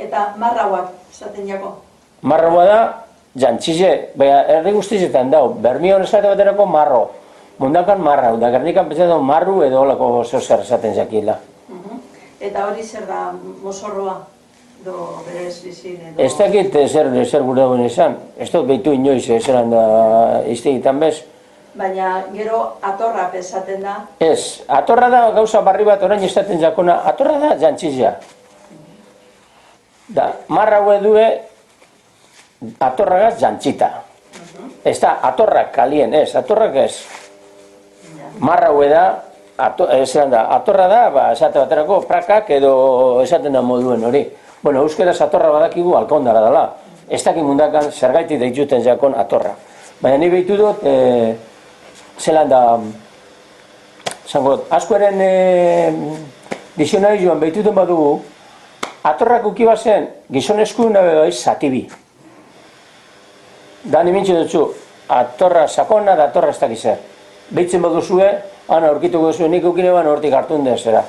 Eta marrauak, esaten jako. Marroa da, jantzize, baina herri guztizetan dau, Bermion esate baterako marro. Mundakan marrau, da Gernikan pentsatu marru edo olako zer esaten jakila. Eta hori zer da, mozorroa, do berez bizin edo... Ez dakit zer gure dagoen izan, ez dut behitu inoiz zelan da iztegitan bez. Baina gero atorra esaten da. Ez, atorra da gauza barri bat orain estaten jakona, atorra da jantzizea. Da, marra hau edue atorragaz jantzita. Ez da, atorrak kalien, ez, atorrak ez. Marra hau da, atorra da, esate baterako prakak edo esaten da moduen hori. Bueno, euskeraz atorra badakigu alkondara dela. Ez dakit mundakan zergaitik deituten jakon atorra. Baina ni behitu dut, zelan da, askoren dizionarioan behituten badugu, atorrak ukiba zen gizoneskun nabe zatibi. Da nimintxe dutzu, atorra sakona da atorra ez dakizer. Behitzen baduzue, ana aurkituko duzu, nik ukine ban hortik hartun den zera.